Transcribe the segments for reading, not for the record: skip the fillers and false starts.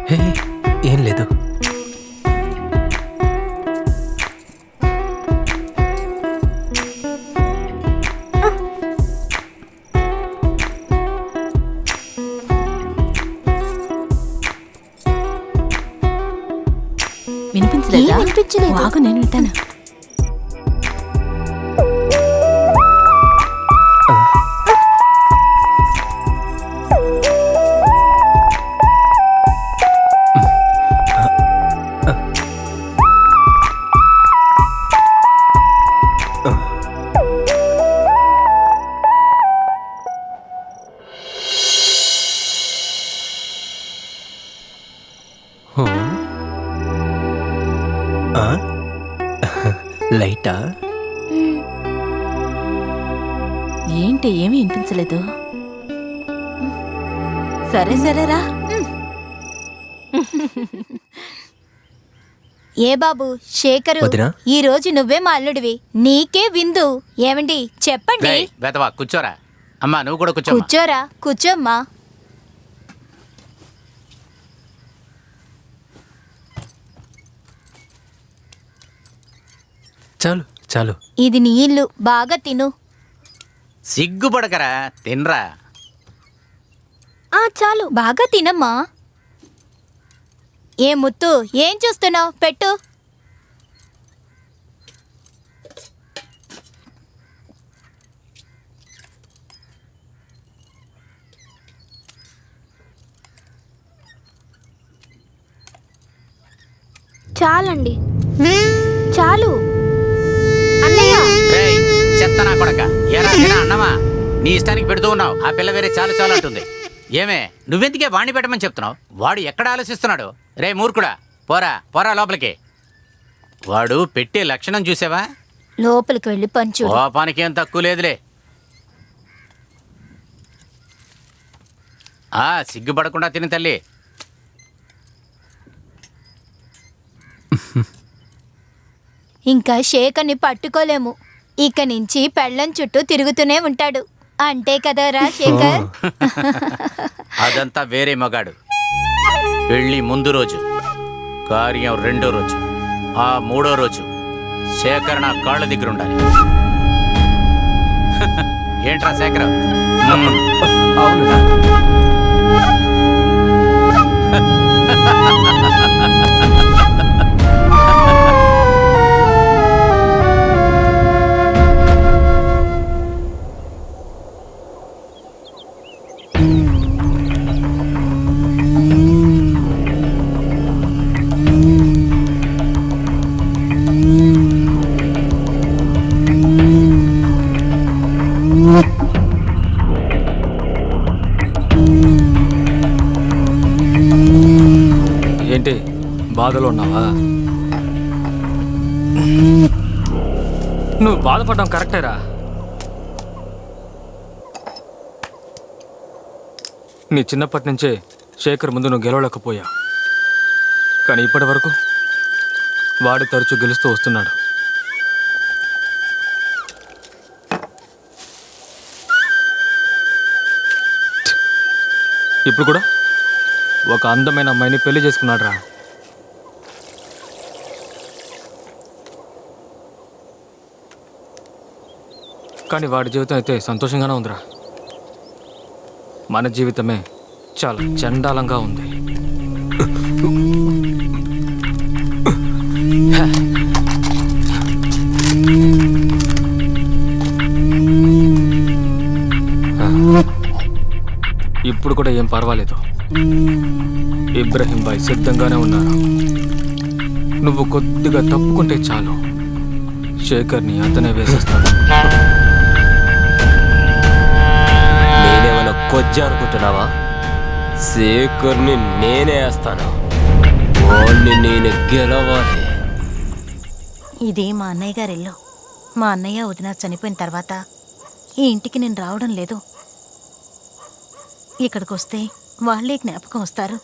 హే, ఏం లేదు. వినిపించలేదా? వినిపించలేదు. ఆగు, నేను వింటాను. లైటా? ఏంటి ఏమీ వినిపించలేదు? సరే సరేరా. ఏ బాబు శేఖరు, వదినా? ఈ రోజు నువ్వే మా అల్లుడివి, నీకే విందు. ఏమండి చెప్పండి. వెతవా కూర్చోరా. అమ్మా నువ్వు కూడా కూర్చో. కూర్చోరా, కూర్చోమ్మా. చాలు చాలు. ఇది నీ ఇల్లు, బాగా తిను. సిగ్గుపడకరా, తినరా. చాలు, బాగా తినమ్మా. ఏ ముత్తు, ఏం చూస్తున్నావు? పెట్టు. చాలండి, చాలు. అన్నయ్య, రేయ్ చెత్త నా కొడక, ఏరా తినా అన్నమా? నీ ఇష్టానికి పెడుతూ ఉన్నావు. ఆ పిల్ల వేరే చాలు చాలు అంటుంది. ఏమే నువ్వెందుకే వాణ్ణి పెట్టమని చెప్తున్నావు? వాడు ఎక్కడ ఆలోచిస్తున్నాడు? రే మూర్ఖుడా, పోరా పోరా లోపలికి. వాడు పెట్టే లక్షణం చూసావా? లోపలికి వెళ్ళి పంచు. కోపానికి ఏం తక్కువ లేదులే. సిగ్గుపడకుండా తిని తల్లి. ఇంకా శేఖర్ని పట్టుకోలేము. ఇక నుంచి పెళ్ళం చుట్టూ తిరుగుతూనే ఉంటాడు. అంతే కదరా శేఖర్? అదంతా వేరే మగాడు. పెళ్ళి ముందు రోజు, కార్యం రెండో రోజు, ఆ మూడో రోజు శేఖర్ నా కాళ్ళ దగ్గర ఉండాలి. ఏంట్రా శేఖర్? అవును. ఏంటి బాధలో ఉన్నావా? నువ్వు బాధపడడం కరెక్టేరా. నీ చిన్నప్పటి నుంచే శేఖర్ ముందు నువ్వు గెలవలేకపోయా, కానీ ఇప్పటి వరకు వాడు తరచూ గెలుస్తూ వస్తున్నాడు. ఇప్పుడు కూడా ఒక అందమైన అమ్మాయిని పెళ్లి చేసుకున్నాడు రా. కానీ వాడి జీవితం అయితే సంతోషంగానే ఉందిరా. మన జీవితమే చాలా చండాలంగా ఉంది. ఇప్పుడు కూడా ఏం పర్వాలేదు. ఇబ్రహీం భాయ్ సిద్ధంగానే ఉన్నారు. నువ్వు కొద్దిగా తప్పుకుంటే చాలు, శేఖర్ని అతనే వేసేస్తాడు. నేనేమైనా కొజ్జా అనుకుంటున్నావా? శేఖర్ని నేనే వేస్తాను. వాణ్ణి నేను గెలవాలి. ఇది మా అన్నయ్య గారి ఇల్లు. మా అన్నయ్య వదిన చనిపోయిన తర్వాత ఈ ఇంటికి నేను రావడం లేదు. ఇక్కడికి వస్తే వాళ్ళే జ్ఞాపకం వస్తారు.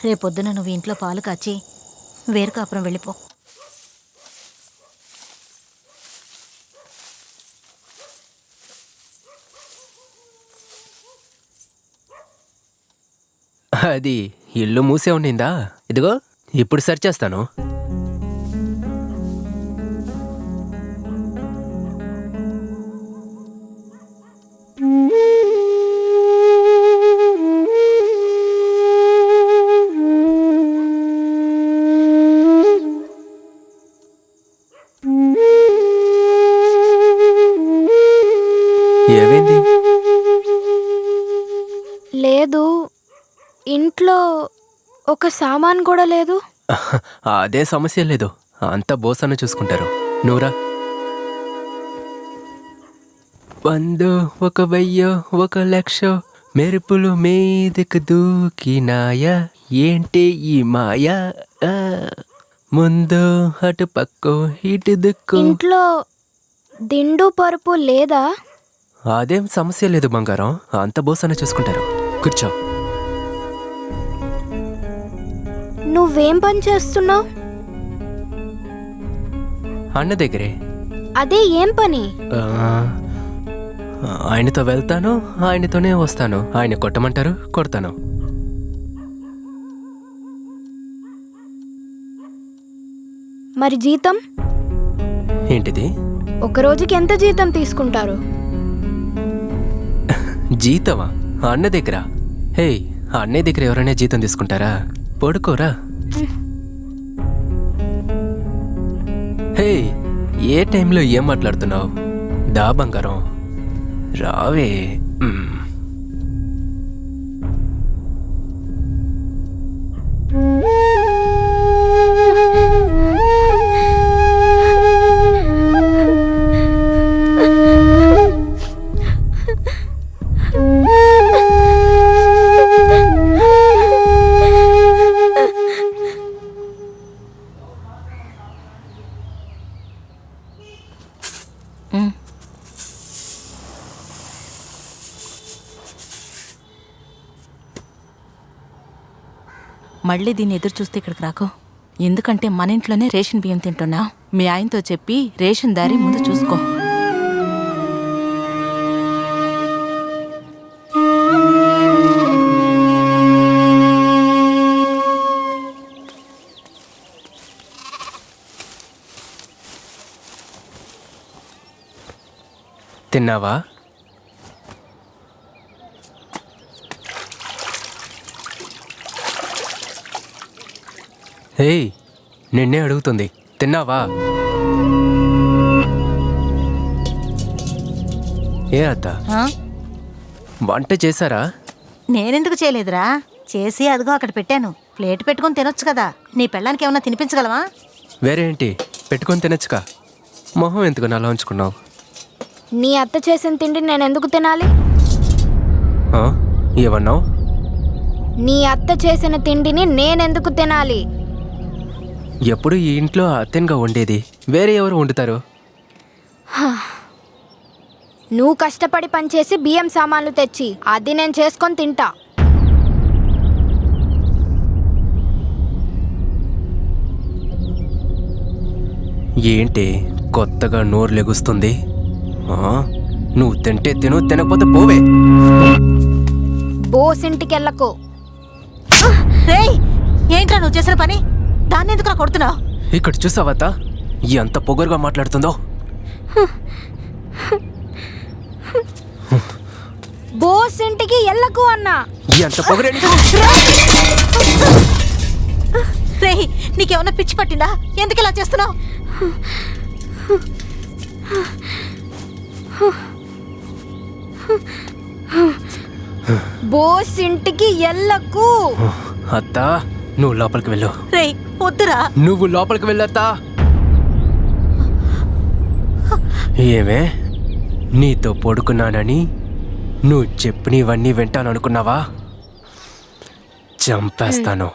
రేపొద్దున నువ్వు ఇంట్లో పాలు కాచి వేరు కాపురం వెళ్ళిపో. అది ఇల్లు మూసే ఉండిందా? ఇదిగో ఇప్పుడు సెర్చ్ చేస్తాను. ఏమైంది? లేదు, ఇంట్లో ఒక సామాన్ కూడా లేదు. అదే సమస్య లేదు, అంతా బోసన్న చూసుకుంటారు. నూరా 100 1,000 1,00,000 మెరుపులు మీదకు దూకినాయా, ఏంటి ఈ మాయా? ముందు అటు పక్కో ఇటు దిక్కు. ఇంట్లో దిండు పరుపు లేదా? అదేం సమస్య లేదు బంగారం, అంత బోసన్న చూసుకుంటారు. కూర్చో. నువ్వేం పని చేస్తున్నావు? అన్న దగ్గరే. అదే ఏం పని? ఆయనతో వెళ్తాను, ఆయనతోనే వస్తాను. ఆయన కొట్టమంటారు, కొడతాను. మరి జీతం? ఏంటిది? ఒక రోజుకి ఎంత జీతం తీసుకుంటారు? జీతమా? అన్న దగ్గర? హే, అన్నయ్య దగ్గర ఎవరైనా జీతం తీసుకుంటారా? పడుకోరా. హే, ఏ టైంలో ఏం మాట్లాడుతున్నావు? దా బంగారం, రావే. మళ్ళీ దీన్ని ఎదురు చూస్తే ఇక్కడికి రాకు. ఎందుకంటే మన ఇంట్లోనే రేషన్ బియ్యం తింటున్నా. మీ ఆయనతో చెప్పి రేషన్ దారి ముందు చూసుకో. తిన్నావా? హే, నిన్నే అడుగుతుంది, తిన్నావా? ఏ అత్త, వంట చేశారా? నేనెందుకు చేయలేదురా? చేసి అదిగో అక్కడ పెట్టాను. ప్లేట్ పెట్టుకొని తినొచ్చు కదా. నీ పెళ్ళానికి ఏమన్నా తినిపించగలవా? వేరే ఏంటి, పెట్టుకొని తినచ్చుగా. మొహం ఎందుకు నలా ఉంచుకున్నావు? నీ అత్త చేసిన తిండి నేను ఎందుకు తినాలి? ఏమన్నావు? నీ అత్త చేసిన తిండిని నేనెందుకు తినాలి? ఎప్పుడు ఈ ఇంట్లో అత్తెన్గా వండేది, వేరే ఎవరు వండుతారు? నువ్వు కష్టపడి పనిచేసి బియ్యం సామాన్లు తెచ్చి అది నేను చేసుకొని తింటా. ఏంటి కొత్తగా నోరు లెగుస్తుంది? నువ్వు తింటే తిను, తినకపోతే పోవే. బోసింటికెళ్ళకు. రేయ్, ఏంట్రా నువ్వు చేసిన పని? దాన్ని ఎందుకు కొడుతున్నావు? ఇక్కడ చూసావత్తా ఎంత పొగరుగా మాట్లాడుతుందో. బోసింటికి ఎళ్ళకు అన్నా. ఎంత పొగరే! రేయ్, నీకేమన్నా పిచ్చి పట్టిందా? ఎందుకు ఇలా చేస్తున్నావు? బోసింటికి ఎళ్ళకు. అత్తా, నువ్వు లోపలికి వెళ్ళు. రేయ్, వద్దురా. నువ్వు లోపలికి వెళ్ళత్తా. ఏమే, నీతో పడుకున్నానని నువ్వు చెప్పినవన్నీ వింటాననుకున్నావా? చంపేస్తాను.